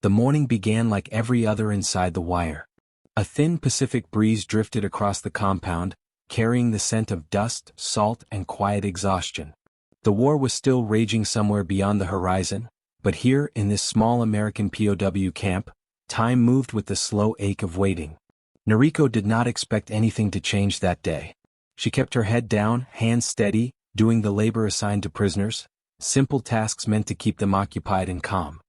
The morning began like every other inside the wire. A thin Pacific breeze drifted across the compound, carrying the scent of dust, salt, and quiet exhaustion. The war was still raging somewhere beyond the horizon, but here in this small American POW camp, time moved with the slow ache of waiting. Noriko did not expect anything to change that day. She kept her head down, hands steady, doing the labor assigned to prisoners, simple tasks meant to keep them occupied and calm.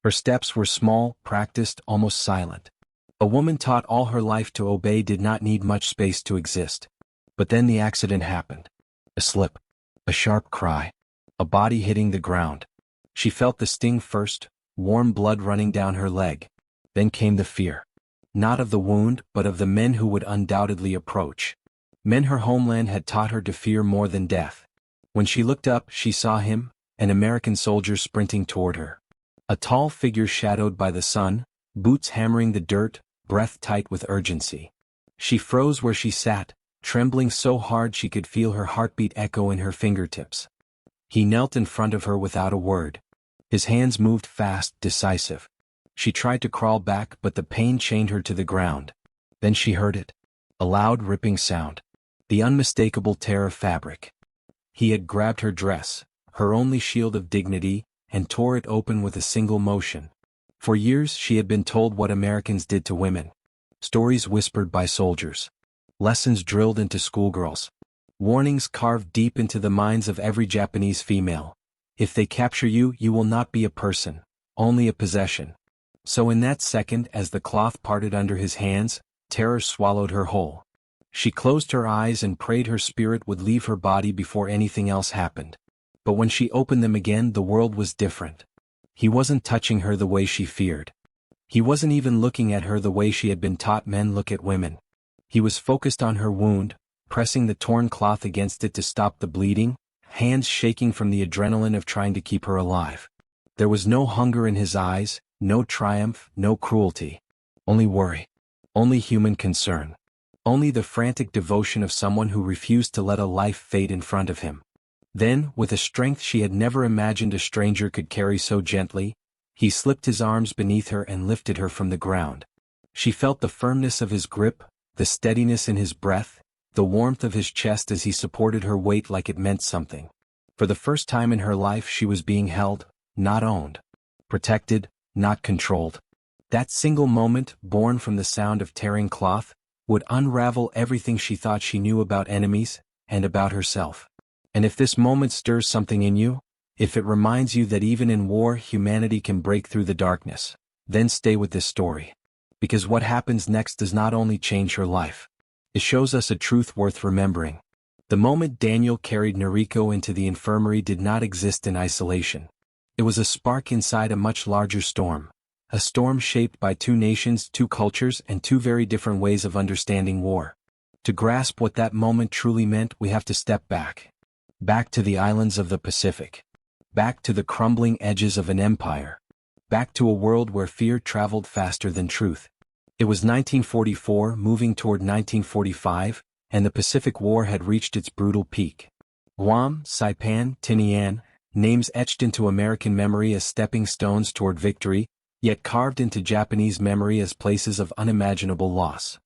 Her steps were small, practiced, almost silent. A woman taught all her life to obey did not need much space to exist. But then the accident happened. A slip. A sharp cry. A body hitting the ground. She felt the sting first, warm blood running down her leg. Then came the fear. Not of the wound, but of the men who would undoubtedly approach. Men her homeland had taught her to fear more than death. When she looked up, she saw him, an American soldier sprinting toward her. A tall figure shadowed by the sun, boots hammering the dirt, breath tight with urgency. She froze where she sat, trembling so hard she could feel her heartbeat echo in her fingertips. He knelt in front of her without a word. His hands moved fast, decisive. She tried to crawl back, but the pain chained her to the ground. Then she heard it. A loud, ripping sound. The unmistakable tear of fabric. He had grabbed her dress, her only shield of dignity, and tore it open with a single motion. For years she had been told what Americans did to women. Stories whispered by soldiers. Lessons drilled into schoolgirls. Warnings carved deep into the minds of every Japanese female. If they capture you, you will not be a person, only a possession. So in that second, as the cloth parted under his hands, terror swallowed her whole. She closed her eyes and prayed her spirit would leave her body before anything else happened. But when she opened them again, the world was different. He wasn't touching her the way she feared. He wasn't even looking at her the way she had been taught men look at women. He was focused on her wound, pressing the torn cloth against it to stop the bleeding, hands shaking from the adrenaline of trying to keep her alive. There was no hunger in his eyes, no triumph, no cruelty. Only worry. Only human concern. Only the frantic devotion of someone who refused to let a life fade in front of him. Then, with a strength she had never imagined a stranger could carry so gently, he slipped his arms beneath her and lifted her from the ground. She felt the firmness of his grip, the steadiness in his breath, the warmth of his chest as he supported her weight like it meant something. For the first time in her life she was being held, not owned. Protected, not controlled. That single moment, born from the sound of tearing cloth, would unravel everything she thought she knew about enemies, and about herself. And if this moment stirs something in you, if it reminds you that even in war humanity can break through the darkness, then stay with this story. Because what happens next does not only change her life. It shows us a truth worth remembering. The moment Daniel carried Noriko into the infirmary did not exist in isolation. It was a spark inside a much larger storm. A storm shaped by two nations, two cultures, and two very different ways of understanding war. To grasp what that moment truly meant, we have to step back. Back to the islands of the Pacific. Back to the crumbling edges of an empire. Back to a world where fear traveled faster than truth. It was 1944, moving toward 1945, and the Pacific War had reached its brutal peak. Guam, Saipan, Tinian, names etched into American memory as stepping stones toward victory, yet carved into Japanese memory as places of unimaginable loss.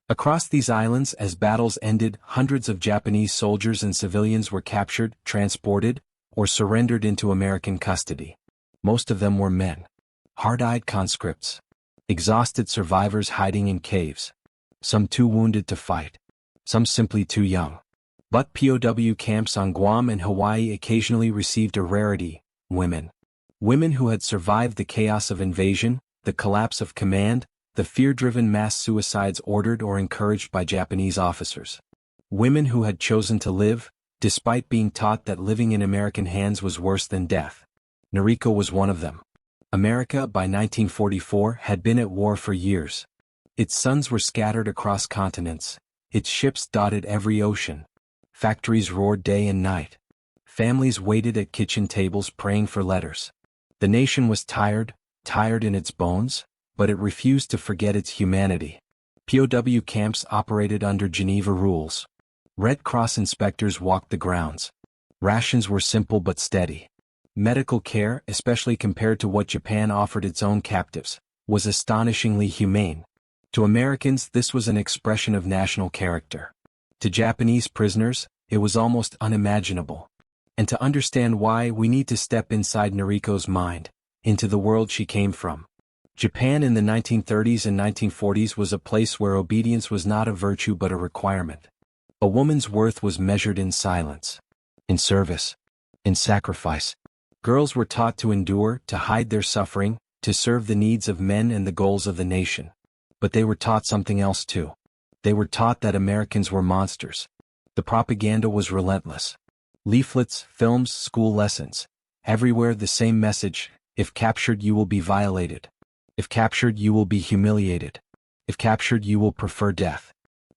Across these islands, as battles ended, hundreds of Japanese soldiers and civilians were captured, transported, or surrendered into American custody. Most of them were men. Hard-eyed conscripts. Exhausted survivors hiding in caves. Some too wounded to fight. Some simply too young. But POW camps on Guam and Hawaii occasionally received a rarity: women. Women who had survived the chaos of invasion, the collapse of command, the fear-driven mass suicides ordered or encouraged by Japanese officers. Women who had chosen to live, despite being taught that living in American hands was worse than death. Noriko was one of them. America, by 1944, had been at war for years. Its sons were scattered across continents. Its ships dotted every ocean. Factories roared day and night. Families waited at kitchen tables praying for letters. The nation was tired in its bones, but it refused to forget its humanity. POW camps operated under Geneva rules. Red Cross inspectors walked the grounds. Rations were simple but steady. Medical care, especially compared to what Japan offered its own captives, was astonishingly humane. To Americans, this was an expression of national character. To Japanese prisoners, it was almost unimaginable. And to understand why, we need to step inside Noriko's mind, into the world she came from. Japan in the 1930s and 1940s was a place where obedience was not a virtue but a requirement. A woman's worth was measured in silence, in service, in sacrifice. Girls were taught to endure, to hide their suffering, to serve the needs of men and the goals of the nation. But they were taught something else too. They were taught that Americans were monsters. The propaganda was relentless. Leaflets, films, school lessons. Everywhere the same message: if captured you will be violated. If captured you will be humiliated. If captured you will prefer death.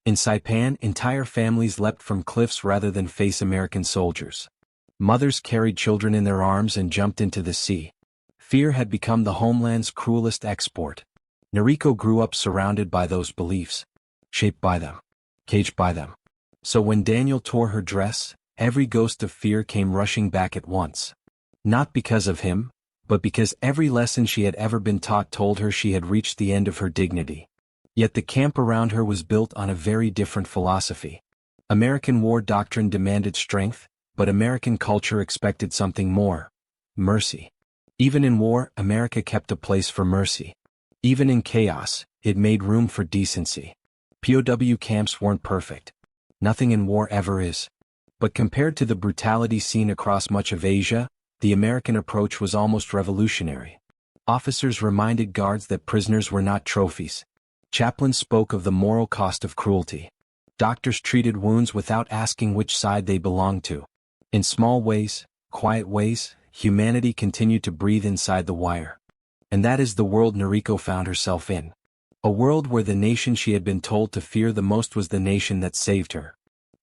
In Saipan, entire families leapt from cliffs rather than face American soldiers. Mothers carried children in their arms and jumped into the sea. Fear had become the homeland's cruelest export. Noriko grew up surrounded by those beliefs. Shaped by them. Caged by them. So when Daniel tore her dress, every ghost of fear came rushing back at once. Not because of him, but because every lesson she had ever been taught told her she had reached the end of her dignity. Yet the camp around her was built on a very different philosophy. American war doctrine demanded strength, but American culture expected something more: mercy. Even in war, America kept a place for mercy. Even in chaos, it made room for decency. POW camps weren't perfect. Nothing in war ever is. But compared to the brutality seen across much of Asia, the American approach was almost revolutionary. Officers reminded guards that prisoners were not trophies. Chaplains spoke of the moral cost of cruelty. Doctors treated wounds without asking which side they belonged to. In small ways, quiet ways, humanity continued to breathe inside the wire. And that is the world Noriko found herself in. A world where the nation she had been told to fear the most was the nation that saved her.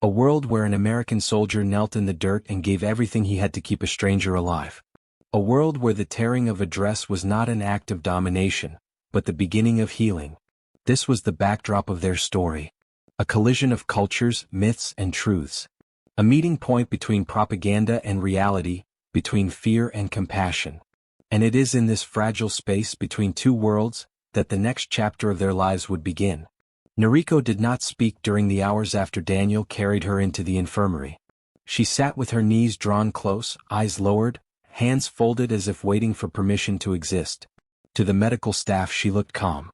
A world where an American soldier knelt in the dirt and gave everything he had to keep a stranger alive. A world where the tearing of a dress was not an act of domination, but the beginning of healing. This was the backdrop of their story. A collision of cultures, myths, and truths. A meeting point between propaganda and reality, between fear and compassion. And it is in this fragile space between two worlds that the next chapter of their lives would begin. Noriko did not speak during the hours after Daniel carried her into the infirmary. She sat with her knees drawn close, eyes lowered, hands folded as if waiting for permission to exist. To the medical staff she looked calm.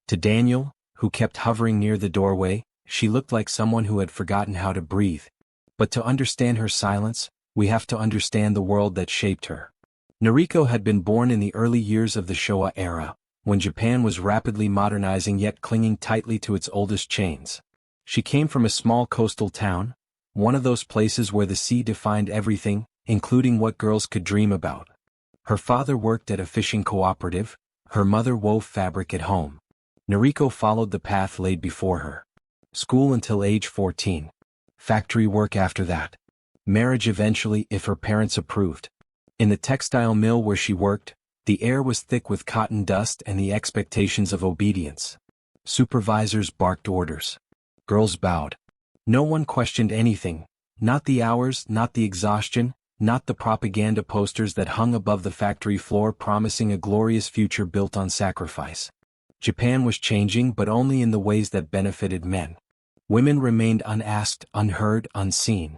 To Daniel, who kept hovering near the doorway, she looked like someone who had forgotten how to breathe. But to understand her silence, we have to understand the world that shaped her. Noriko had been born in the early years of the Showa era, when Japan was rapidly modernizing yet clinging tightly to its oldest chains. She came from a small coastal town, one of those places where the sea defined everything, including what girls could dream about. Her father worked at a fishing cooperative, her mother wove fabric at home. Noriko followed the path laid before her. School until age 14. Factory work after that. Marriage eventually if her parents approved. In the textile mill where she worked, the air was thick with cotton dust and the expectations of obedience. Supervisors barked orders. Girls bowed. No one questioned anything, not the hours, not the exhaustion, not the propaganda posters that hung above the factory floor promising a glorious future built on sacrifice. Japan was changing, but only in the ways that benefited men. Women remained unasked, unheard, unseen.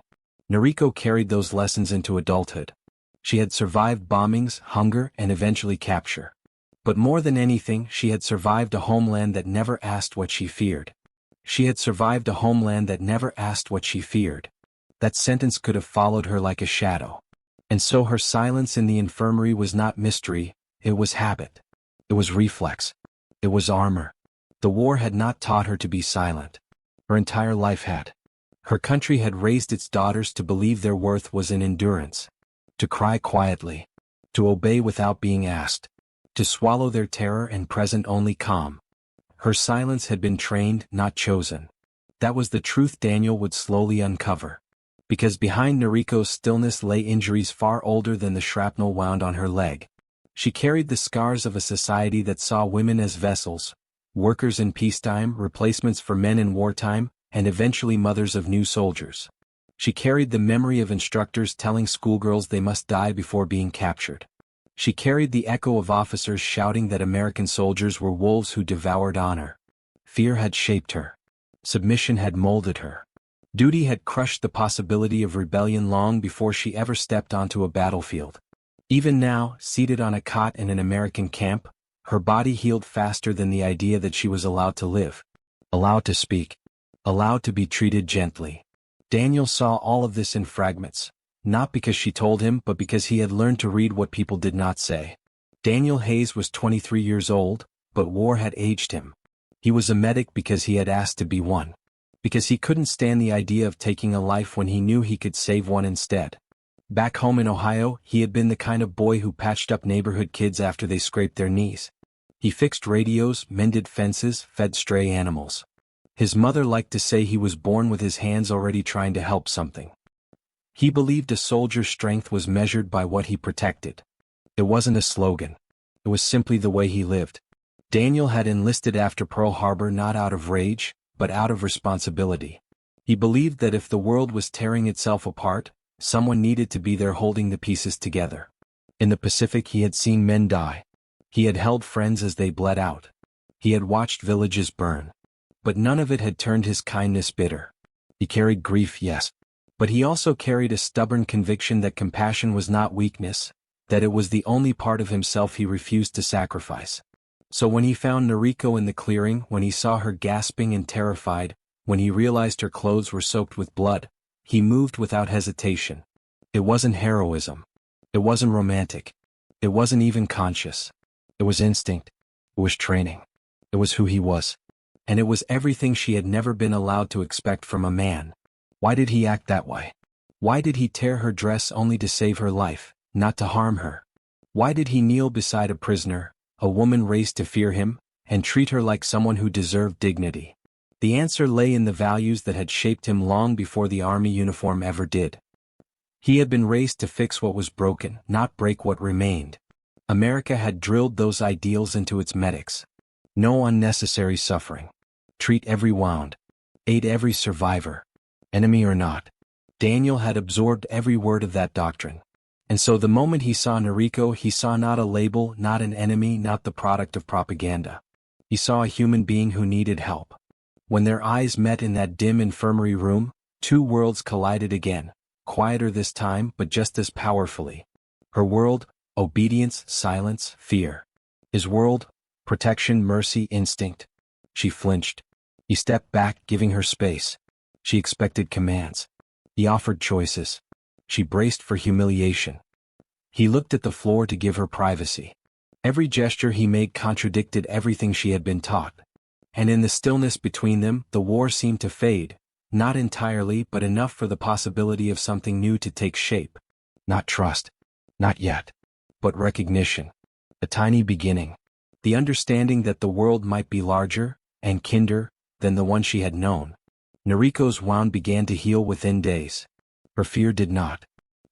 Noriko carried those lessons into adulthood. She had survived bombings, hunger, and eventually capture. But more than anything, she had survived a homeland that never asked what she feared. She had survived a homeland that never asked what she feared. That sentence could have followed her like a shadow. And so her silence in the infirmary was not mystery, it was habit. It was reflex. It was armor. The war had not taught her to be silent. Her entire life had. Her country had raised its daughters to believe their worth was in endurance. To cry quietly. To obey without being asked. To swallow their terror and present only calm. Her silence had been trained, not chosen. That was the truth Daniel would slowly uncover. Because behind Noriko's stillness lay injuries far older than the shrapnel wound on her leg. She carried the scars of a society that saw women as vessels, workers in peacetime, replacements for men in wartime, and eventually mothers of new soldiers. She carried the memory of instructors telling schoolgirls they must die before being captured. She carried the echo of officers shouting that American soldiers were wolves who devoured honor. Fear had shaped her. Submission had molded her. Duty had crushed the possibility of rebellion long before she ever stepped onto a battlefield. Even now, seated on a cot in an American camp, her body healed faster than the idea that she was allowed to live, allowed to speak, allowed to be treated gently. Daniel saw all of this in fragments, not because she told him but because he had learned to read what people did not say. Daniel Hayes was 23 years old, but war had aged him. He was a medic because he had asked to be one. Because he couldn't stand the idea of taking a life when he knew he could save one instead. Back home in Ohio, he had been the kind of boy who patched up neighborhood kids after they scraped their knees. He fixed radios, mended fences, fed stray animals. His mother liked to say he was born with his hands already trying to help something. He believed a soldier's strength was measured by what he protected. It wasn't a slogan. It was simply the way he lived. Daniel had enlisted after Pearl Harbor not out of rage, but out of responsibility. He believed that if the world was tearing itself apart, someone needed to be there holding the pieces together. In the Pacific he had seen men die. He had held friends as they bled out. He had watched villages burn. But none of it had turned his kindness bitter. He carried grief, yes. But he also carried a stubborn conviction that compassion was not weakness, that it was the only part of himself he refused to sacrifice. So when he found Noriko in the clearing, when he saw her gasping and terrified, when he realized her clothes were soaked with blood, he moved without hesitation. It wasn't heroism. It wasn't romantic. It wasn't even conscious. It was instinct. It was training. It was who he was. And it was everything she had never been allowed to expect from a man. Why did he act that way? Why did he tear her dress only to save her life, not to harm her? Why did he kneel beside a prisoner, a woman raised to fear him, and treat her like someone who deserved dignity? The answer lay in the values that had shaped him long before the army uniform ever did. He had been raised to fix what was broken, not break what remained. America had drilled those ideals into its medics. No unnecessary suffering. Treat every wound. Aid every survivor. Enemy or not. Daniel had absorbed every word of that doctrine. And so the moment he saw Noriko, he saw not a label, not an enemy, not the product of propaganda. He saw a human being who needed help. When their eyes met in that dim infirmary room, two worlds collided again, quieter this time but just as powerfully. Her world, obedience, silence, fear. His world, protection, mercy, instinct. She flinched. He stepped back, giving her space. She expected commands. He offered choices. She braced for humiliation. He looked at the floor to give her privacy. Every gesture he made contradicted everything she had been taught. And in the stillness between them, the war seemed to fade, not entirely but enough for the possibility of something new to take shape. Not trust. Not yet. But recognition. A tiny beginning. The understanding that the world might be larger, and kinder, than the one she had known. Noriko's wound began to heal within days. Her fear did not.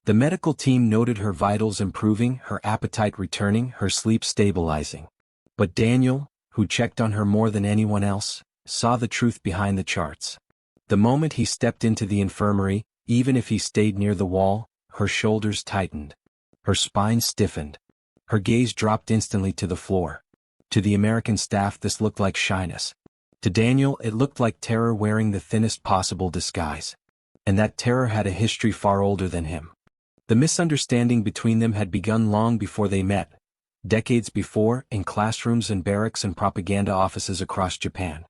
The medical team noted her vitals improving, her appetite returning, her sleep stabilizing. But Daniel, who checked on her more than anyone else, saw the truth behind the charts. The moment he stepped into the infirmary, even if he stayed near the wall, her shoulders tightened. Her spine stiffened. Her gaze dropped instantly to the floor. To the American staff this looked like shyness. To Daniel it looked like terror wearing the thinnest possible disguise. And that terror had a history far older than him. The misunderstanding between them had begun long before they met. Decades before, in classrooms and barracks and propaganda offices across Japan.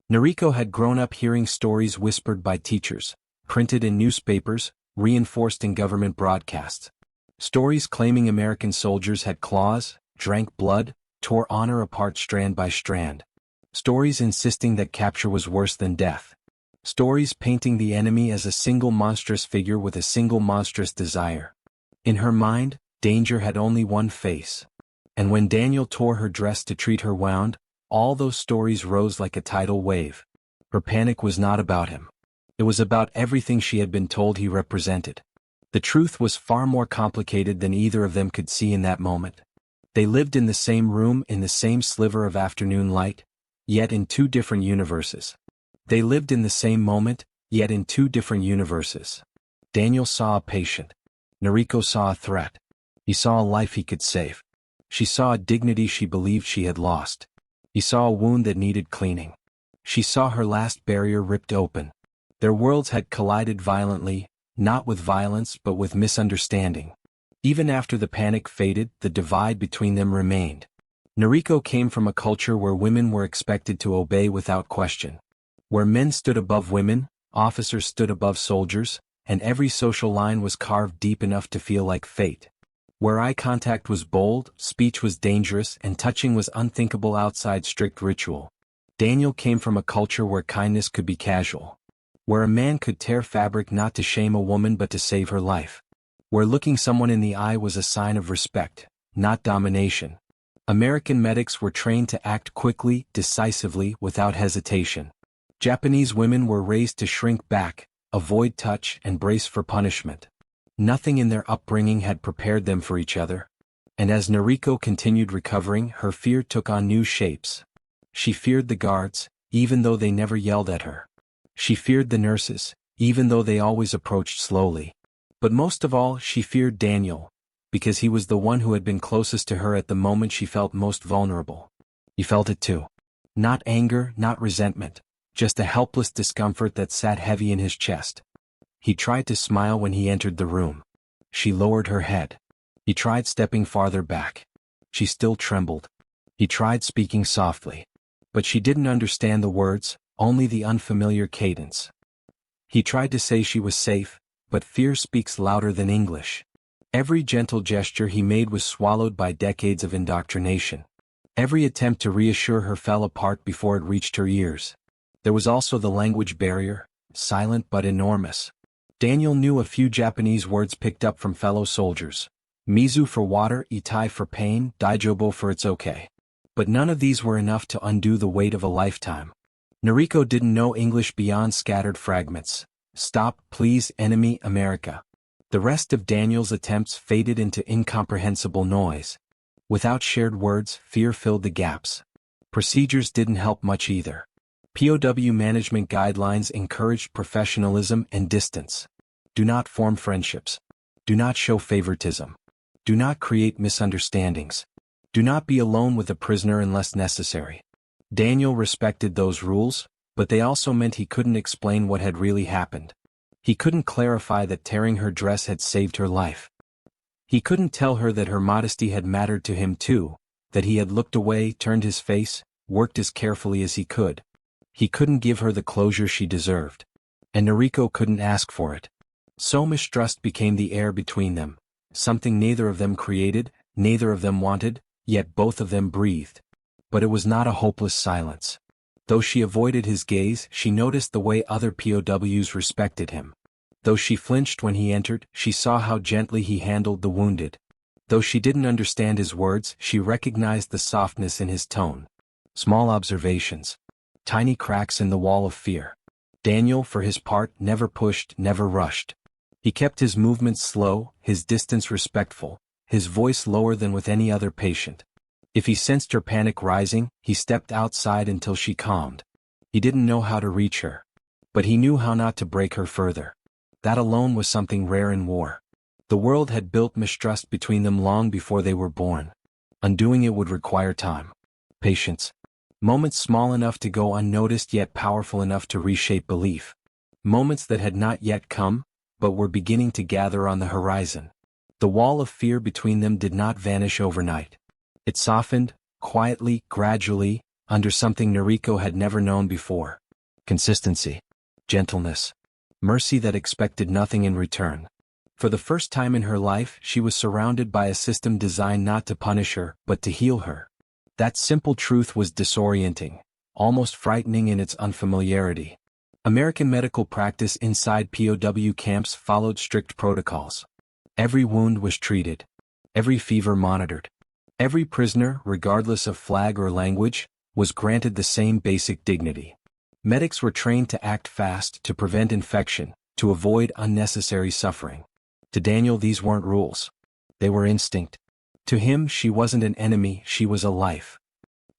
Noriko had grown up hearing stories whispered by teachers, printed in newspapers, reinforced in government broadcasts. Stories claiming American soldiers had claws, drank blood, tore honor apart strand by strand. Stories insisting that capture was worse than death. Stories painting the enemy as a single monstrous figure with a single monstrous desire. In her mind, danger had only one face. And when Daniel tore her dress to treat her wound, all those stories rose like a tidal wave. Her panic was not about him. It was about everything she had been told he represented. The truth was far more complicated than either of them could see in that moment. They lived in the same room in the same sliver of afternoon light, yet in two different universes. They lived in the same moment, yet in two different universes. Daniel saw a patient. Noriko saw a threat. He saw a life he could save. She saw a dignity she believed she had lost. He saw a wound that needed cleaning. She saw her last barrier ripped open. Their worlds had collided violently, not with violence but with misunderstanding. Even after the panic faded, the divide between them remained. Noriko came from a culture where women were expected to obey without question. Where men stood above women, officers stood above soldiers, and every social line was carved deep enough to feel like fate. Where eye contact was bold, speech was dangerous, and touching was unthinkable outside strict ritual. Daniel came from a culture where kindness could be casual. Where a man could tear fabric not to shame a woman but to save her life. Where looking someone in the eye was a sign of respect, not domination. American medics were trained to act quickly, decisively, without hesitation. Japanese women were raised to shrink back, avoid touch, and brace for punishment. Nothing in their upbringing had prepared them for each other. And as Noriko continued recovering, her fear took on new shapes. She feared the guards, even though they never yelled at her. She feared the nurses, even though they always approached slowly. But most of all, she feared Daniel, because he was the one who had been closest to her at the moment she felt most vulnerable. He felt it too. Not anger, not resentment, just a helpless discomfort that sat heavy in his chest. He tried to smile when he entered the room. She lowered her head. He tried stepping farther back. She still trembled. He tried speaking softly. But she didn't understand the words, only the unfamiliar cadence. He tried to say she was safe, but fear speaks louder than English. Every gentle gesture he made was swallowed by decades of indoctrination. Every attempt to reassure her fell apart before it reached her ears. There was also the language barrier, silent but enormous. Daniel knew a few Japanese words picked up from fellow soldiers. Mizu for water, itai for pain, daijobo for it's okay. But none of these were enough to undo the weight of a lifetime. Noriko didn't know English beyond scattered fragments. Stop, please, enemy, America. The rest of Daniel's attempts faded into incomprehensible noise. Without shared words, fear filled the gaps. Procedures didn't help much either. POW management guidelines encouraged professionalism and distance. Do not form friendships. Do not show favoritism. Do not create misunderstandings. Do not be alone with a prisoner unless necessary. Daniel respected those rules, but they also meant he couldn't explain what had really happened. He couldn't clarify that tearing her dress had saved her life. He couldn't tell her that her modesty had mattered to him too, that he had looked away, turned his face, worked as carefully as he could. He couldn't give her the closure she deserved. And Noriko couldn't ask for it. So mistrust became the air between them, something neither of them created, neither of them wanted, yet both of them breathed. But it was not a hopeless silence. Though she avoided his gaze, she noticed the way other POWs respected him. Though she flinched when he entered, she saw how gently he handled the wounded. Though she didn't understand his words, she recognized the softness in his tone. Small observations. Tiny cracks in the wall of fear. Daniel, for his part, never pushed, never rushed. He kept his movements slow, his distance respectful, his voice lower than with any other patient. If he sensed her panic rising, he stepped outside until she calmed. He didn't know how to reach her. But he knew how not to break her further. That alone was something rare in war. The world had built mistrust between them long before they were born. Undoing it would require time. Patience. Moments small enough to go unnoticed yet powerful enough to reshape belief. Moments that had not yet come, but were beginning to gather on the horizon. The wall of fear between them did not vanish overnight. It softened, quietly, gradually, under something Noriko had never known before. Consistency. Gentleness. Mercy that expected nothing in return. For the first time in her life, she was surrounded by a system designed not to punish her, but to heal her. That simple truth was disorienting, almost frightening in its unfamiliarity. American medical practice inside POW camps followed strict protocols. Every wound was treated. Every fever monitored. Every prisoner, regardless of flag or language, was granted the same basic dignity. Medics were trained to act fast, to prevent infection, to avoid unnecessary suffering. To Daniel, these weren't rules. They were instinct. To him, she wasn't an enemy, she was a life.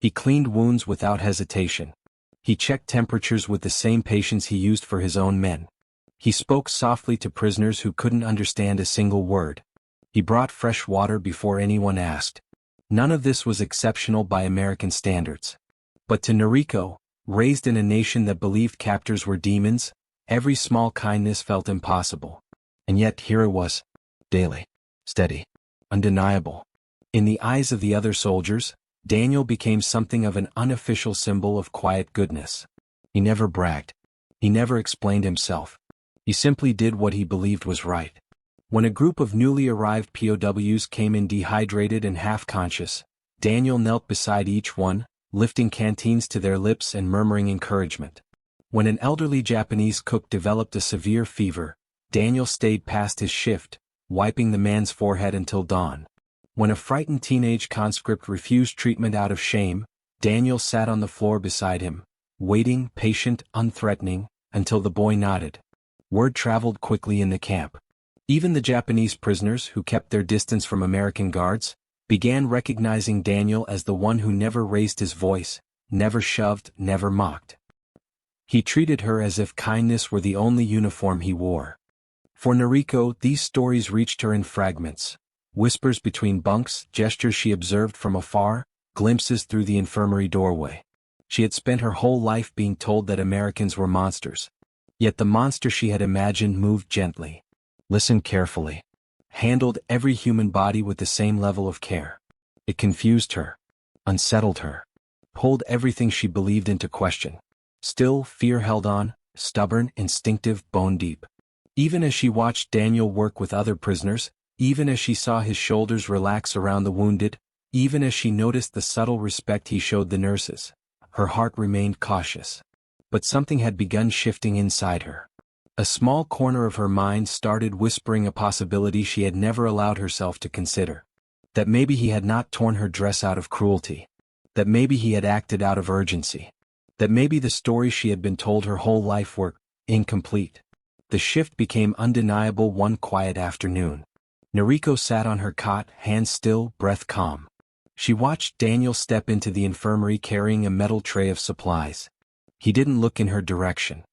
He cleaned wounds without hesitation. He checked temperatures with the same patience he used for his own men. He spoke softly to prisoners who couldn't understand a single word. He brought fresh water before anyone asked. None of this was exceptional by American standards. But to Noriko, raised in a nation that believed captors were demons, every small kindness felt impossible. And yet here it was. Daily. Steady. Undeniable. In the eyes of the other soldiers, Daniel became something of an unofficial symbol of quiet goodness. He never bragged. He never explained himself. He simply did what he believed was right. When a group of newly arrived POWs came in dehydrated and half-conscious, Daniel knelt beside each one, lifting canteens to their lips and murmuring encouragement. When an elderly Japanese cook developed a severe fever, Daniel stayed past his shift, wiping the man's forehead until dawn. When a frightened teenage conscript refused treatment out of shame, Daniel sat on the floor beside him, waiting, patient, unthreatening, until the boy nodded. Word traveled quickly in the camp. Even the Japanese prisoners who kept their distance from American guards began recognizing Daniel as the one who never raised his voice, never shoved, never mocked. He treated her as if kindness were the only uniform he wore. For Noriko, these stories reached her in fragments. Whispers between bunks, gestures she observed from afar, glimpses through the infirmary doorway. She had spent her whole life being told that Americans were monsters. Yet the monster she had imagined moved gently, listened carefully, handled every human body with the same level of care. It confused her, unsettled her, pulled everything she believed into question. Still, fear held on, stubborn, instinctive, bone deep. Even as she watched Daniel work with other prisoners, even as she saw his shoulders relax around the wounded, even as she noticed the subtle respect he showed the nurses, her heart remained cautious. But something had begun shifting inside her. A small corner of her mind started whispering a possibility she had never allowed herself to consider. That maybe he had not torn her dress out of cruelty. That maybe he had acted out of urgency. That maybe the stories she had been told her whole life were incomplete. The shift became undeniable one quiet afternoon. Noriko sat on her cot, hands still, breath calm. She watched Daniel step into the infirmary carrying a metal tray of supplies. He didn't look in her direction.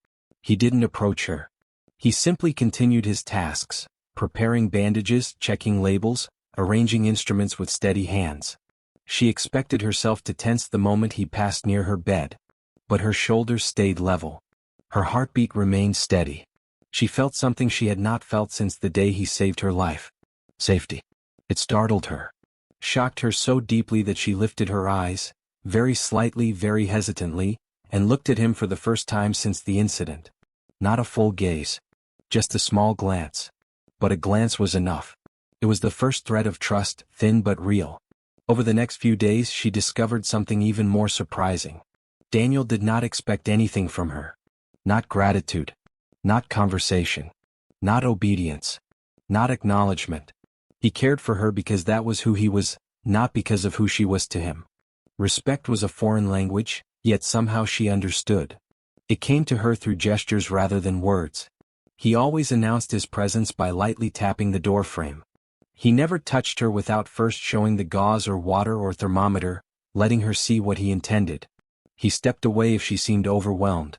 He didn't approach her. He simply continued his tasks, preparing bandages, checking labels, arranging instruments with steady hands. She expected herself to tense the moment he passed near her bed. But her shoulders stayed level. Her heartbeat remained steady. She felt something she had not felt since the day he saved her life. Safety. It startled her. Shocked her so deeply that she lifted her eyes, very slightly, very hesitantly, and looked at him for the first time since the incident. Not a full gaze. Just a small glance. But a glance was enough. It was the first thread of trust, thin but real. Over the next few days she discovered something even more surprising. Daniel did not expect anything from her. Not gratitude. Not conversation. Not obedience. Not acknowledgement. He cared for her because that was who he was, not because of who she was to him. Respect was a foreign language, yet somehow she understood. It came to her through gestures rather than words. He always announced his presence by lightly tapping the doorframe. He never touched her without first showing the gauze or water or thermometer, letting her see what he intended. He stepped away if she seemed overwhelmed.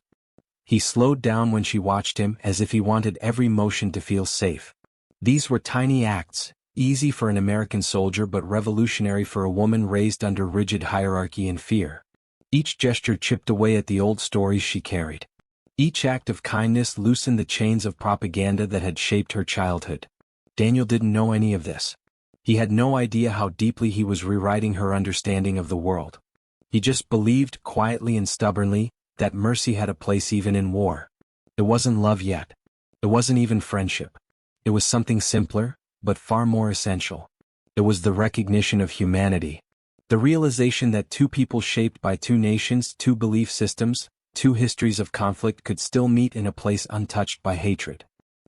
He slowed down when she watched him, as if he wanted every motion to feel safe. These were tiny acts, easy for an American soldier but revolutionary for a woman raised under rigid hierarchy and fear. Each gesture chipped away at the old stories she carried. Each act of kindness loosened the chains of propaganda that had shaped her childhood. Daniel didn't know any of this. He had no idea how deeply he was rewriting her understanding of the world. He just believed, quietly and stubbornly, that mercy had a place even in war. It wasn't love yet. It wasn't even friendship. It was something simpler, but far more essential. It was the recognition of humanity. The realization that two people shaped by two nations, two belief systems, two histories of conflict could still meet in a place untouched by hatred.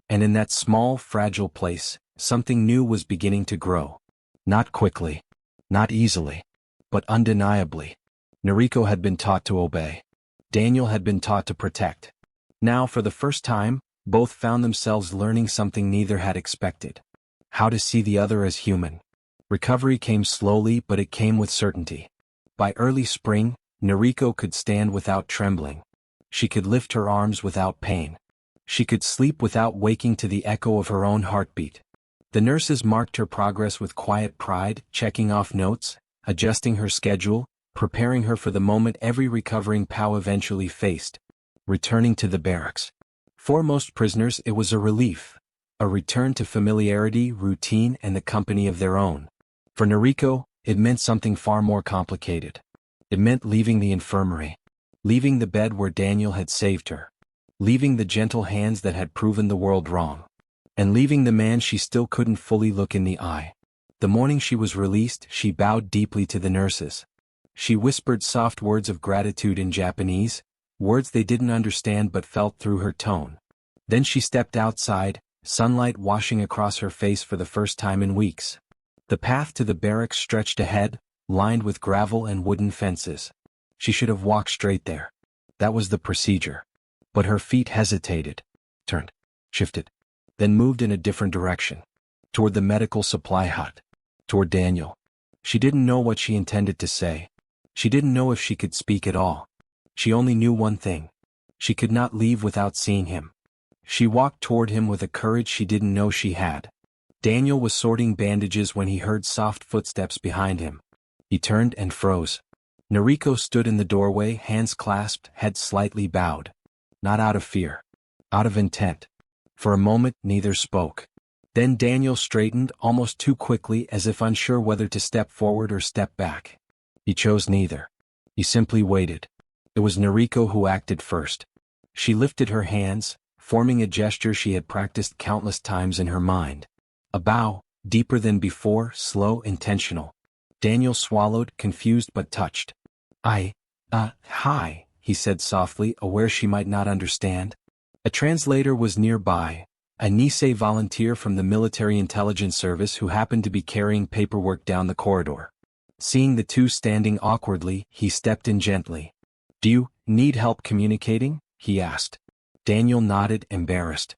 And in that small, fragile place, something new was beginning to grow. Not quickly. Not easily. But undeniably. Noriko had been taught to obey. Daniel had been taught to protect. Now, for the first time, both found themselves learning something neither had expected. How to see the other as human. Recovery came slowly, but it came with certainty. By early spring, Noriko could stand without trembling. She could lift her arms without pain. She could sleep without waking to the echo of her own heartbeat. The nurses marked her progress with quiet pride, checking off notes, adjusting her schedule, preparing her for the moment every recovering POW eventually faced: returning to the barracks. For most prisoners it was a relief, a return to familiarity, routine, and the company of their own. For Noriko, it meant something far more complicated. It meant leaving the infirmary, leaving the bed where Daniel had saved her, leaving the gentle hands that had proven the world wrong, and leaving the man she still couldn't fully look in the eye. The morning she was released, she bowed deeply to the nurses. She whispered soft words of gratitude in Japanese, words they didn't understand but felt through her tone. Then she stepped outside, sunlight washing across her face for the first time in weeks. The path to the barracks stretched ahead, lined with gravel and wooden fences. She should have walked straight there. That was the procedure. But her feet hesitated, turned, shifted, then moved in a different direction. Toward the medical supply hut. Toward Daniel. She didn't know what she intended to say. She didn't know if she could speak at all. She only knew one thing. She could not leave without seeing him. She walked toward him with a courage she didn't know she had. Daniel was sorting bandages when he heard soft footsteps behind him. He turned and froze. Noriko stood in the doorway, hands clasped, head slightly bowed. Not out of fear. Out of intent. For a moment, neither spoke. Then Daniel straightened, almost too quickly, as if unsure whether to step forward or step back. He chose neither. He simply waited. It was Noriko who acted first. She lifted her hands, forming a gesture she had practiced countless times in her mind. A bow, deeper than before, slow, intentional. Daniel swallowed, confused but touched. Hi, he said softly, aware she might not understand. A translator was nearby, a Nisei volunteer from the Military Intelligence Service who happened to be carrying paperwork down the corridor. Seeing the two standing awkwardly, he stepped in gently. "Do you need help communicating?" he asked. Daniel nodded, embarrassed.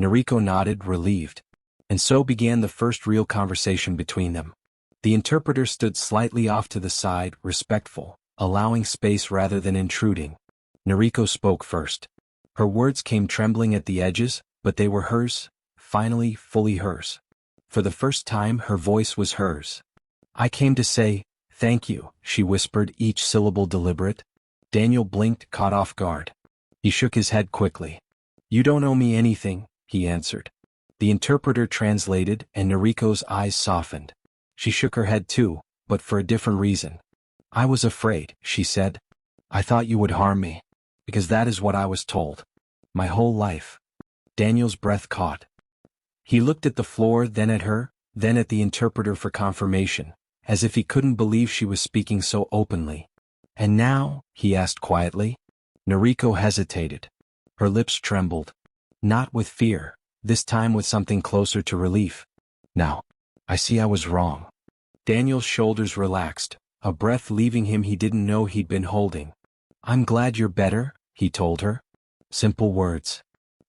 Noriko nodded, relieved. And so began the first real conversation between them. The interpreter stood slightly off to the side, respectful, allowing space rather than intruding. Noriko spoke first. Her words came trembling at the edges, but they were hers, finally fully hers. For the first time her voice was hers. "I came to say, thank you," she whispered, each syllable deliberate. Daniel blinked, caught off guard. He shook his head quickly. "You don't owe me anything," he answered. The interpreter translated, and Noriko's eyes softened. She shook her head too, but for a different reason. "I was afraid," she said. "I thought you would harm me. Because that is what I was told. My whole life." Daniel's breath caught. He looked at the floor, then at her, then at the interpreter for confirmation, as if he couldn't believe she was speaking so openly. "And now?" he asked quietly. Noriko hesitated. Her lips trembled. Not with fear, this time with something closer to relief. "Now, I see I was wrong." Daniel's shoulders relaxed, a breath leaving him he didn't know he'd been holding. "I'm glad you're better," he told her. Simple words.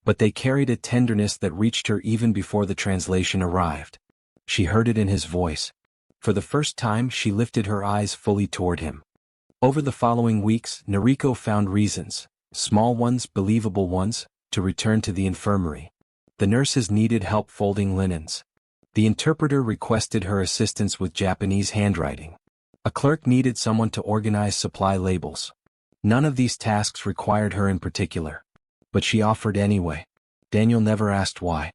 But they carried a tenderness that reached her even before the translation arrived. She heard it in his voice. For the first time she lifted her eyes fully toward him. Over the following weeks, Noriko found reasons, small ones, believable ones, to return to the infirmary. The nurses needed help folding linens. The interpreter requested her assistance with Japanese handwriting. A clerk needed someone to organize supply labels. None of these tasks required her in particular. But she offered anyway. Daniel never asked why.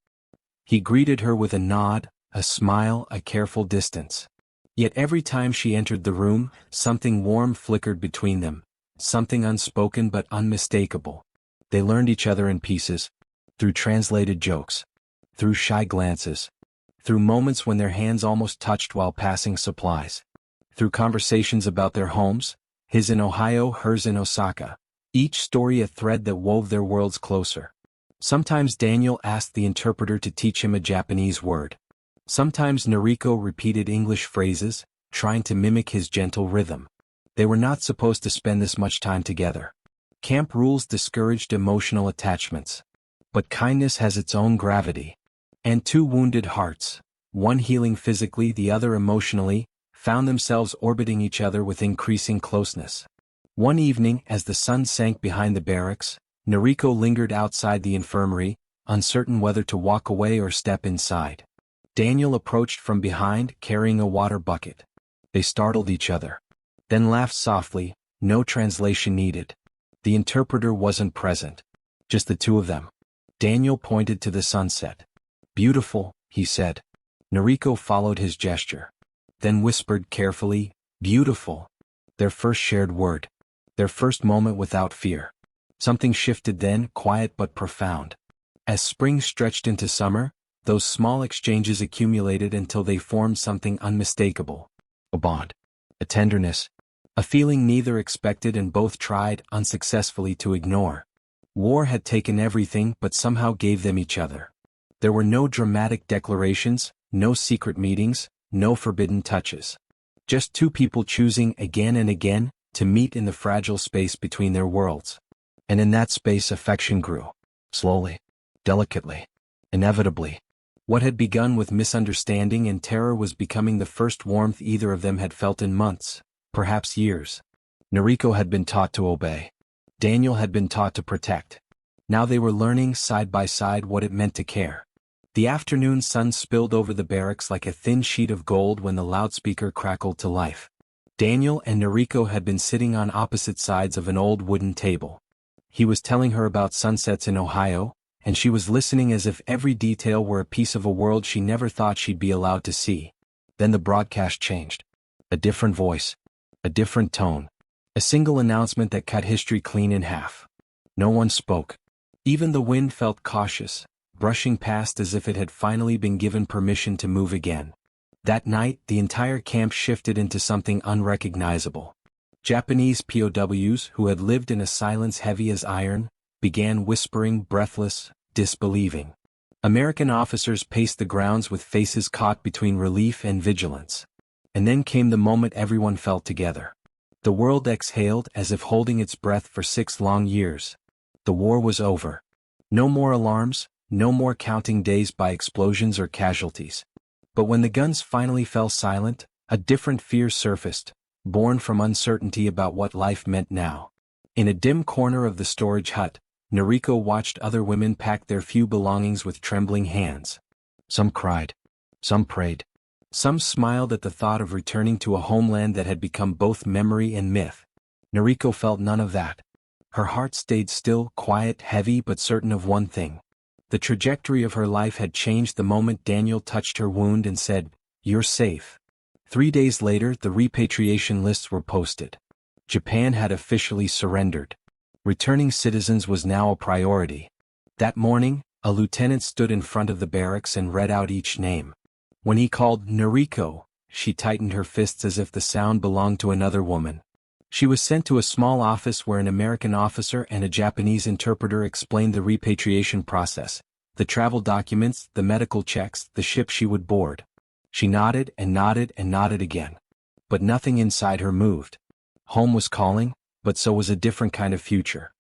He greeted her with a nod, a smile, a careful distance. Yet every time she entered the room, something warm flickered between them, something unspoken but unmistakable. They learned each other in pieces, through translated jokes, through shy glances, through moments when their hands almost touched while passing supplies, through conversations about their homes, his in Ohio, hers in Osaka, each story a thread that wove their worlds closer. Sometimes Daniel asked the interpreter to teach him a Japanese word. Sometimes Noriko repeated English phrases, trying to mimic his gentle rhythm. They were not supposed to spend this much time together. Camp rules discouraged emotional attachments. But kindness has its own gravity. And two wounded hearts, one healing physically, the other emotionally, found themselves orbiting each other with increasing closeness. One evening, as the sun sank behind the barracks, Noriko lingered outside the infirmary, uncertain whether to walk away or step inside. Daniel approached from behind, carrying a water bucket. They startled each other. Then laughed softly, no translation needed. The interpreter wasn't present. Just the two of them. Daniel pointed to the sunset. Beautiful, he said. Noriko followed his gesture. Then whispered carefully, beautiful. Their first shared word. Their first moment without fear. Something shifted then, quiet but profound. As spring stretched into summer, those small exchanges accumulated until they formed something unmistakable. A bond. A tenderness. A feeling neither expected and both tried unsuccessfully to ignore. War had taken everything but somehow gave them each other. There were no dramatic declarations, no secret meetings, no forbidden touches. Just two people choosing again and again to meet in the fragile space between their worlds. And in that space affection grew. Slowly. Delicately. Inevitably. What had begun with misunderstanding and terror was becoming the first warmth either of them had felt in months, perhaps years. Noriko had been taught to obey. Daniel had been taught to protect. Now they were learning side by side what it meant to care. The afternoon sun spilled over the barracks like a thin sheet of gold when the loudspeaker crackled to life. Daniel and Noriko had been sitting on opposite sides of an old wooden table. He was telling her about sunsets in Ohio, and she was listening as if every detail were a piece of a world she never thought she'd be allowed to see. Then the broadcast changed. A different voice. A different tone. A single announcement that cut history clean in half. No one spoke. Even the wind felt cautious, brushing past as if it had finally been given permission to move again. That night, the entire camp shifted into something unrecognizable. Japanese POWs, who had lived in a silence heavy as iron, began whispering, breathless, disbelieving. American officers paced the grounds with faces caught between relief and vigilance. And then came the moment everyone felt together. The world exhaled as if holding its breath for 6 long years. The war was over. No more alarms, no more counting days by explosions or casualties. But when the guns finally fell silent, a different fear surfaced, born from uncertainty about what life meant now. In a dim corner of the storage hut, Noriko watched other women pack their few belongings with trembling hands. Some cried. Some prayed. Some smiled at the thought of returning to a homeland that had become both memory and myth. Noriko felt none of that. Her heart stayed still, quiet, heavy, but certain of one thing. The trajectory of her life had changed the moment Daniel touched her wound and said, "You're safe." 3 days later, the repatriation lists were posted. Japan had officially surrendered. Returning citizens was now a priority. That morning, a lieutenant stood in front of the barracks and read out each name. When he called Noriko, she tightened her fists as if the sound belonged to another woman. She was sent to a small office where an American officer and a Japanese interpreter explained the repatriation process, the travel documents, the medical checks, the ship she would board. She nodded and nodded and nodded again. But nothing inside her moved. Home was calling, but so was a different kind of future.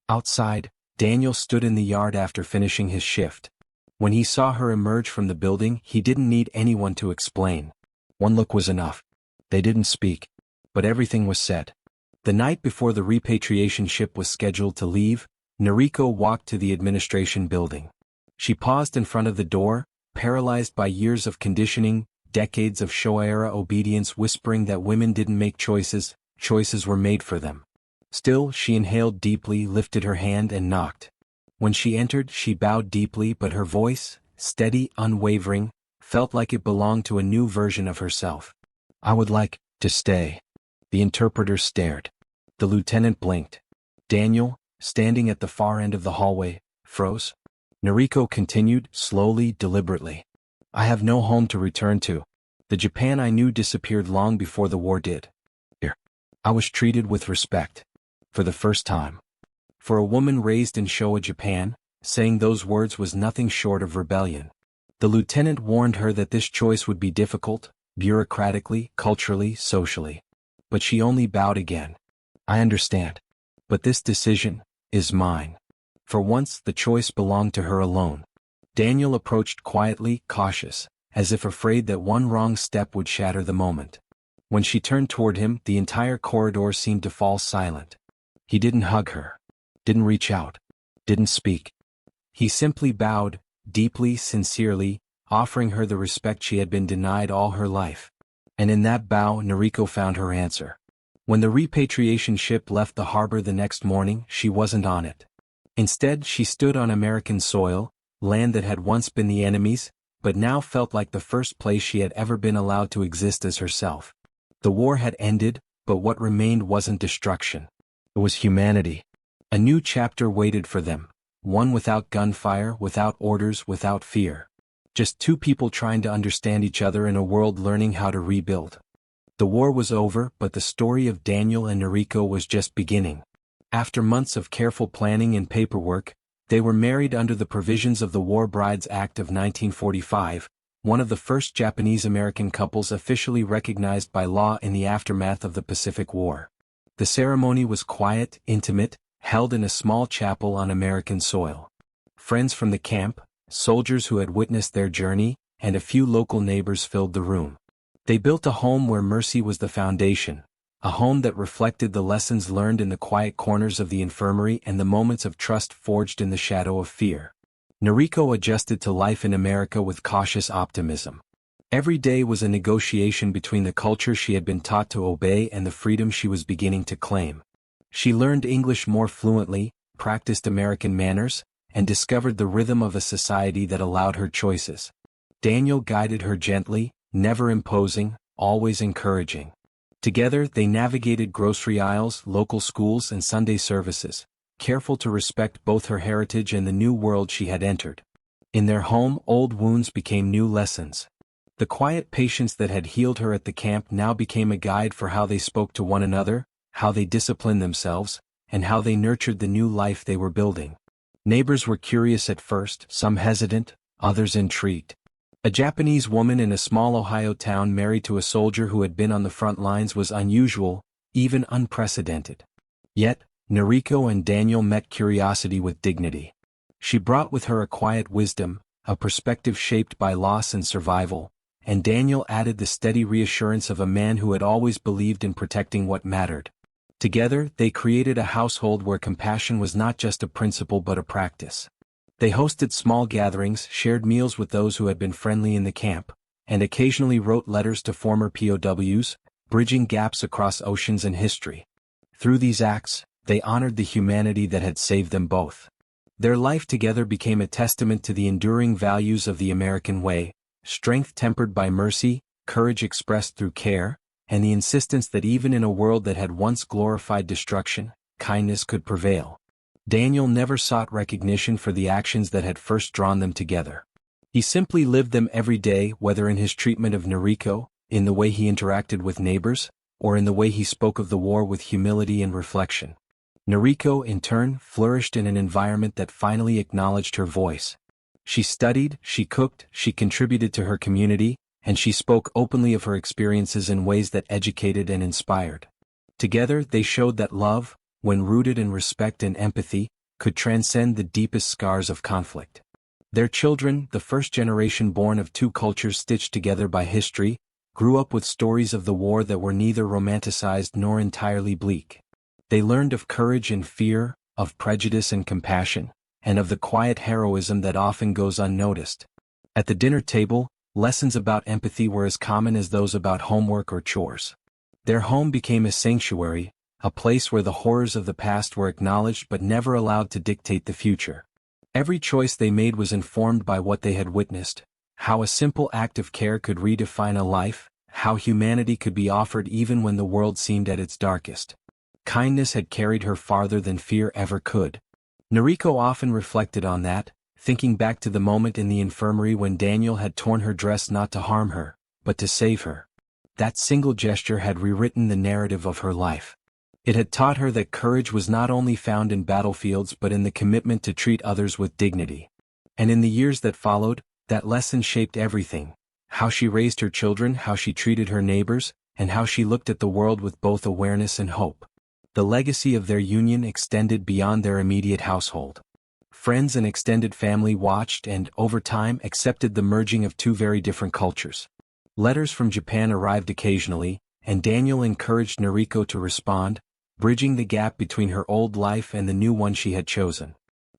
Outside, Daniel stood in the yard after finishing his shift. When he saw her emerge from the building, he didn't need anyone to explain. One look was enough. They didn't speak, but everything was said. The night before the repatriation ship was scheduled to leave, Noriko walked to the administration building. She paused in front of the door, paralyzed by years of conditioning, decades of Showa-era obedience whispering that women didn't make choices, choices were made for them. Still, she inhaled deeply, lifted her hand and knocked. When she entered, she bowed deeply, but her voice, steady, unwavering, felt like it belonged to a new version of herself. "I would like to stay." The interpreter stared. The lieutenant blinked. Daniel, standing at the far end of the hallway, froze. Noriko continued, slowly, deliberately. "I have no home to return to. The Japan I knew disappeared long before the war did. Here, I was treated with respect. For the first time. For a woman raised in Showa Japan, saying those words was nothing short of rebellion. The lieutenant warned her that this choice would be difficult, bureaucratically, culturally, socially. But she only bowed again. "I understand. But this decision is mine." For once, the choice belonged to her alone. Daniel approached quietly, cautious, as if afraid that one wrong step would shatter the moment. When she turned toward him, the entire corridor seemed to fall silent. He didn't hug her. Didn't reach out. Didn't speak. He simply bowed, deeply, sincerely, offering her the respect she had been denied all her life. And in that bow Noriko found her answer. When the repatriation ship left the harbor the next morning, she wasn't on it. Instead, she stood on American soil, land that had once been the enemy's, but now felt like the first place she had ever been allowed to exist as herself. The war had ended, but what remained wasn't destruction. It was humanity. A new chapter waited for them, one without gunfire, without orders, without fear. Just two people trying to understand each other in a world learning how to rebuild. The war was over, but the story of Daniel and Noriko was just beginning. After months of careful planning and paperwork, they were married under the provisions of the War Brides Act of 1945, one of the first Japanese-American couples officially recognized by law in the aftermath of the Pacific War. The ceremony was quiet, intimate, held in a small chapel on American soil. Friends from the camp, soldiers who had witnessed their journey, and a few local neighbors filled the room. They built a home where mercy was the foundation, a home that reflected the lessons learned in the quiet corners of the infirmary and the moments of trust forged in the shadow of fear. Noriko adjusted to life in America with cautious optimism. Every day was a negotiation between the culture she had been taught to obey and the freedom she was beginning to claim. She learned English more fluently, practiced American manners, and discovered the rhythm of a society that allowed her choices. Daniel guided her gently, never imposing, always encouraging. Together they navigated grocery aisles, local schools and Sunday services, careful to respect both her heritage and the new world she had entered. In their home, old wounds became new lessons. The quiet patience that had healed her at the camp now became a guide for how they spoke to one another, how they disciplined themselves, and how they nurtured the new life they were building. Neighbors were curious at first, some hesitant, others intrigued. A Japanese woman in a small Ohio town married to a soldier who had been on the front lines was unusual, even unprecedented. Yet, Noriko and Daniel met curiosity with dignity. She brought with her a quiet wisdom, a perspective shaped by loss and survival, and Daniel added the steady reassurance of a man who had always believed in protecting what mattered. Together, they created a household where compassion was not just a principle but a practice. They hosted small gatherings, shared meals with those who had been friendly in the camp, and occasionally wrote letters to former POWs, bridging gaps across oceans and history. Through these acts, they honored the humanity that had saved them both. Their life together became a testament to the enduring values of the American way, strength tempered by mercy, courage expressed through care, and the insistence that even in a world that had once glorified destruction, kindness could prevail. Daniel never sought recognition for the actions that had first drawn them together. He simply lived them every day, whether in his treatment of Noriko, in the way he interacted with neighbors, or in the way he spoke of the war with humility and reflection. Noriko, in turn, flourished in an environment that finally acknowledged her voice. She studied, she cooked, she contributed to her community, and she spoke openly of her experiences in ways that educated and inspired. Together, they showed that love, when rooted in respect and empathy, could transcend the deepest scars of conflict. Their children, the first generation born of two cultures stitched together by history, grew up with stories of the war that were neither romanticized nor entirely bleak. They learned of courage and fear, of prejudice and compassion, and of the quiet heroism that often goes unnoticed. At the dinner table, lessons about empathy were as common as those about homework or chores. Their home became a sanctuary, a place where the horrors of the past were acknowledged but never allowed to dictate the future. Every choice they made was informed by what they had witnessed, how a simple act of care could redefine a life, how humanity could be offered even when the world seemed at its darkest. Kindness had carried her farther than fear ever could. Noriko often reflected on that, thinking back to the moment in the infirmary when Daniel had torn her dress not to harm her, but to save her. That single gesture had rewritten the narrative of her life. It had taught her that courage was not only found in battlefields but in the commitment to treat others with dignity. And in the years that followed, that lesson shaped everything: how she raised her children, how she treated her neighbors, and how she looked at the world with both awareness and hope. The legacy of their union extended beyond their immediate household. Friends and extended family watched and, over time, accepted the merging of two very different cultures. Letters from Japan arrived occasionally, and Daniel encouraged Noriko to respond, bridging the gap between her old life and the new one she had chosen.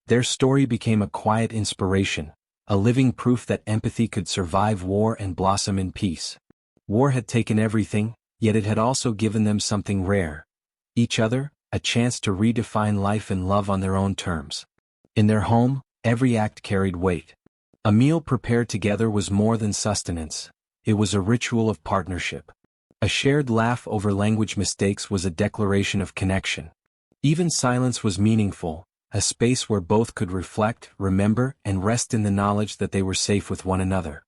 Their story became a quiet inspiration, a living proof that empathy could survive war and blossom in peace. War had taken everything, yet it had also given them something rare. Each other, a chance to redefine life and love on their own terms. In their home, every act carried weight. A meal prepared together was more than sustenance. It was a ritual of partnership. A shared laugh over language mistakes was a declaration of connection. Even silence was meaningful, a space where both could reflect, remember, and rest in the knowledge that they were safe with one another.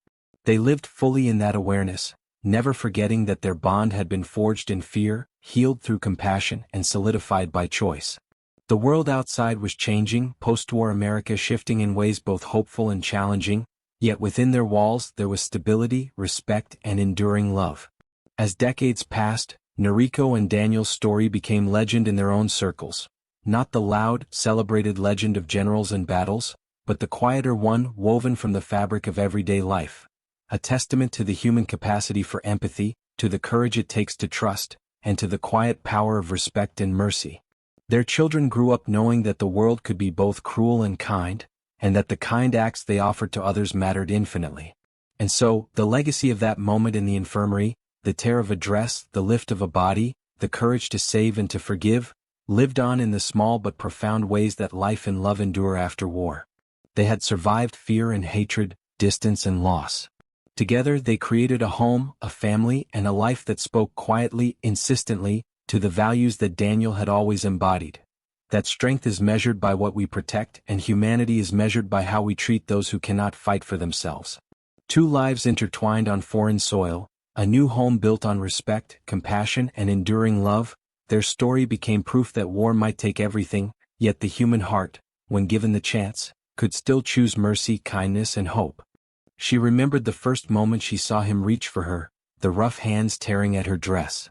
They lived fully in that awareness, never forgetting that their bond had been forged in fear, healed through compassion, and solidified by choice. The world outside was changing, post-war America shifting in ways both hopeful and challenging, yet within their walls there was stability, respect, and enduring love. As decades passed, Noriko and Daniel's story became legend in their own circles. Not the loud, celebrated legend of generals and battles, but the quieter one woven from the fabric of everyday life. A testament to the human capacity for empathy, to the courage it takes to trust, and to the quiet power of respect and mercy. Their children grew up knowing that the world could be both cruel and kind, and that the kind acts they offered to others mattered infinitely. And so, the legacy of that moment in the infirmary, the tear of a dress, the lift of a body, the courage to save and to forgive, lived on in the small but profound ways that life and love endure after war. They had survived fear and hatred, distance and loss. Together they created a home, a family, and a life that spoke quietly, insistently, to the values that Daniel had always embodied. That strength is measured by what we protect, and humanity is measured by how we treat those who cannot fight for themselves. Two lives intertwined on foreign soil, a new home built on respect, compassion, and enduring love. Their story became proof that war might take everything, yet the human heart, when given the chance, could still choose mercy, kindness, and hope. She remembered the first moment she saw him reach for her, the rough hands tearing at her dress.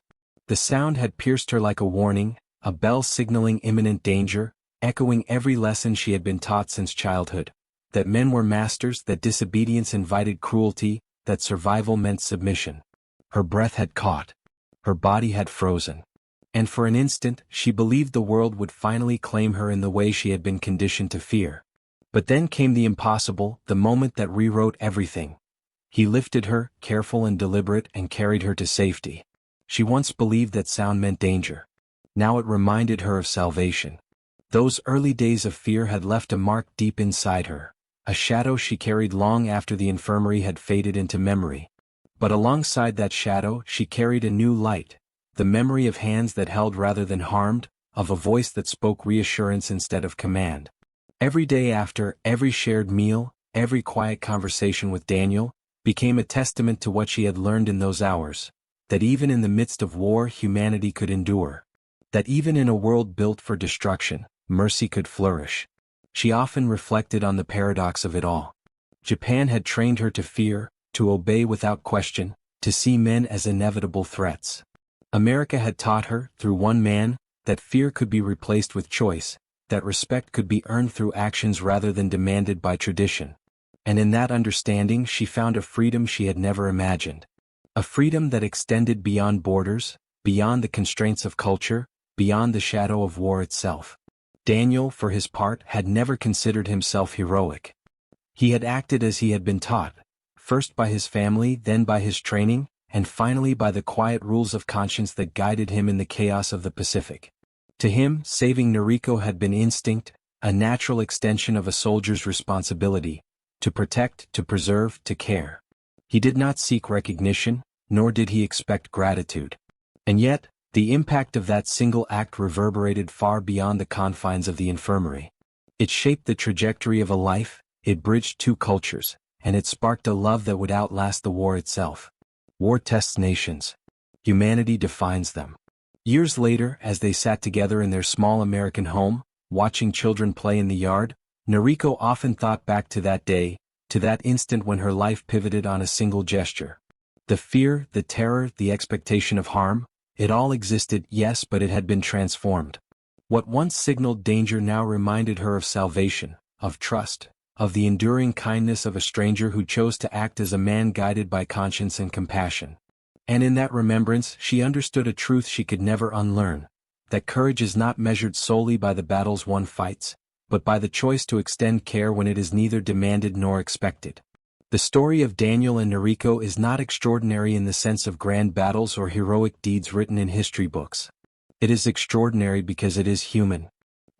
The sound had pierced her like a warning, a bell signaling imminent danger, echoing every lesson she had been taught since childhood. That men were masters, that disobedience invited cruelty, that survival meant submission. Her breath had caught. Her body had frozen. And for an instant, she believed the world would finally claim her in the way she had been conditioned to fear. But then came the impossible, the moment that rewrote everything. He lifted her, careful and deliberate, and carried her to safety. She once believed that sound meant danger. Now it reminded her of salvation. Those early days of fear had left a mark deep inside her, a shadow she carried long after the infirmary had faded into memory. But alongside that shadow she carried a new light, the memory of hands that held rather than harmed, of a voice that spoke reassurance instead of command. Every day after, every shared meal, every quiet conversation with Daniel, became a testament to what she had learned in those hours, that even in the midst of war humanity could endure. That even in a world built for destruction, mercy could flourish. She often reflected on the paradox of it all. Japan had trained her to fear, to obey without question, to see men as inevitable threats. America had taught her, through one man, that fear could be replaced with choice, that respect could be earned through actions rather than demanded by tradition. And in that understanding she found a freedom she had never imagined. A freedom that extended beyond borders, beyond the constraints of culture, beyond the shadow of war itself. Daniel, for his part, had never considered himself heroic. He had acted as he had been taught, first by his family, then by his training, and finally by the quiet rules of conscience that guided him in the chaos of the Pacific. To him, saving Noriko had been instinct, a natural extension of a soldier's responsibility, to protect, to preserve, to care. He did not seek recognition, nor did he expect gratitude. And yet, the impact of that single act reverberated far beyond the confines of the infirmary. It shaped the trajectory of a life, it bridged two cultures, and it sparked a love that would outlast the war itself. War tests nations. Humanity defines them. Years later, as they sat together in their small American home, watching children play in the yard, Noriko often thought back to that day, to that instant when her life pivoted on a single gesture. The fear, the terror, the expectation of harm, it all existed, yes, but it had been transformed. What once signaled danger now reminded her of salvation, of trust, of the enduring kindness of a stranger who chose to act as a man guided by conscience and compassion. And in that remembrance she understood a truth she could never unlearn, that courage is not measured solely by the battles one fights, but by the choice to extend care when it is neither demanded nor expected. The story of Daniel and Noriko is not extraordinary in the sense of grand battles or heroic deeds written in history books. It is extraordinary because it is human.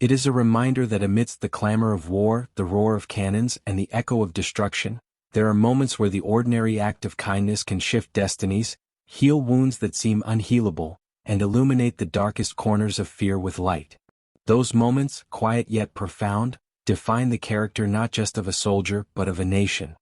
It is a reminder that amidst the clamor of war, the roar of cannons, and the echo of destruction, there are moments where the ordinary act of kindness can shift destinies, heal wounds that seem unhealable, and illuminate the darkest corners of fear with light. Those moments, quiet yet profound, define the character not just of a soldier but of a nation.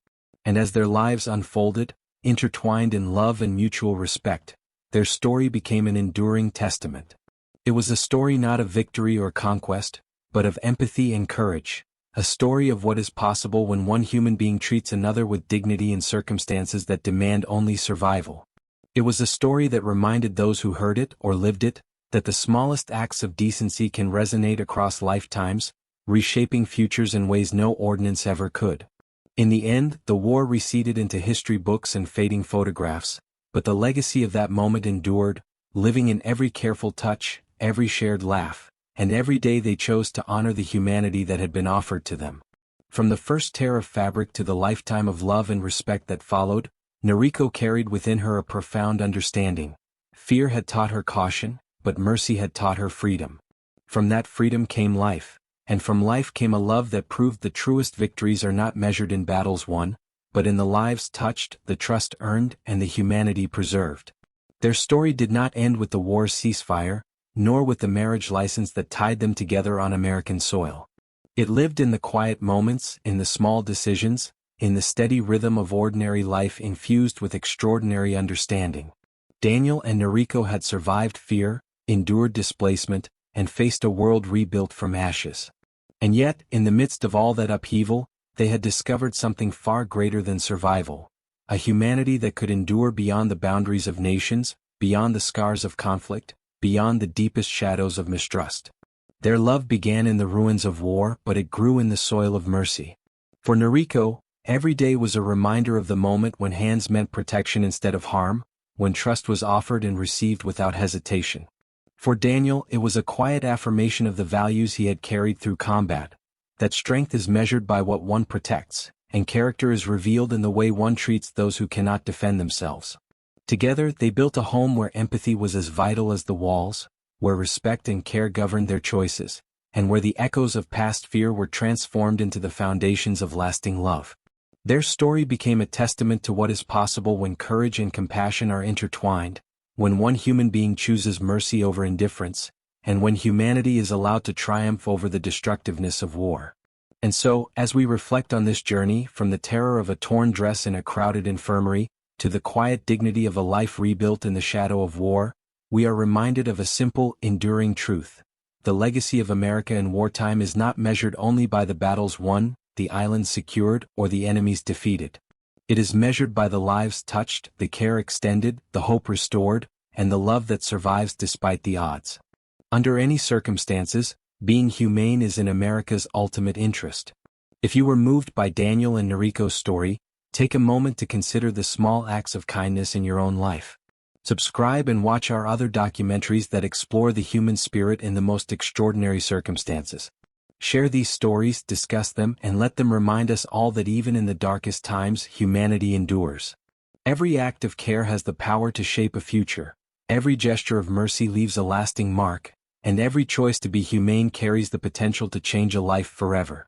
And as their lives unfolded, intertwined in love and mutual respect, their story became an enduring testament. It was a story not of victory or conquest, but of empathy and courage, a story of what is possible when one human being treats another with dignity in circumstances that demand only survival. It was a story that reminded those who heard it or lived it, that the smallest acts of decency can resonate across lifetimes, reshaping futures in ways no ordinance ever could. In the end, the war receded into history books and fading photographs, but the legacy of that moment endured, living in every careful touch, every shared laugh, and every day they chose to honor the humanity that had been offered to them. From the first tear of fabric to the lifetime of love and respect that followed, Noriko carried within her a profound understanding. Fear had taught her caution, but mercy had taught her freedom. From that freedom came life, and from life came a love that proved the truest victories are not measured in battles won, but in the lives touched, the trust earned, and the humanity preserved. Their story did not end with the war's ceasefire, nor with the marriage license that tied them together on American soil. It lived in the quiet moments, in the small decisions, in the steady rhythm of ordinary life infused with extraordinary understanding. Daniel and Noriko had survived fear, endured displacement, and faced a world rebuilt from ashes. And yet, in the midst of all that upheaval, they had discovered something far greater than survival, a humanity that could endure beyond the boundaries of nations, beyond the scars of conflict, beyond the deepest shadows of mistrust. Their love began in the ruins of war, but it grew in the soil of mercy. For Noriko, every day was a reminder of the moment when hands meant protection instead of harm, when trust was offered and received without hesitation. For Daniel, it was a quiet affirmation of the values he had carried through combat, that strength is measured by what one protects, and character is revealed in the way one treats those who cannot defend themselves. Together, they built a home where empathy was as vital as the walls, where respect and care governed their choices, and where the echoes of past fear were transformed into the foundations of lasting love. Their story became a testament to what is possible when courage and compassion are intertwined, when one human being chooses mercy over indifference, and when humanity is allowed to triumph over the destructiveness of war. And so, as we reflect on this journey, from the terror of a torn dress in a crowded infirmary, to the quiet dignity of a life rebuilt in the shadow of war, we are reminded of a simple, enduring truth. The legacy of America in wartime is not measured only by the battles won, the islands secured, or the enemies defeated. It is measured by the lives touched, the care extended, the hope restored, and the love that survives despite the odds. Under any circumstances, being humane is in America's ultimate interest. If you were moved by Daniel and Noriko's story, take a moment to consider the small acts of kindness in your own life. Subscribe and watch our other documentaries that explore the human spirit in the most extraordinary circumstances. Share these stories, discuss them, and let them remind us all that even in the darkest times, humanity endures. Every act of care has the power to shape a future, every gesture of mercy leaves a lasting mark, and every choice to be humane carries the potential to change a life forever.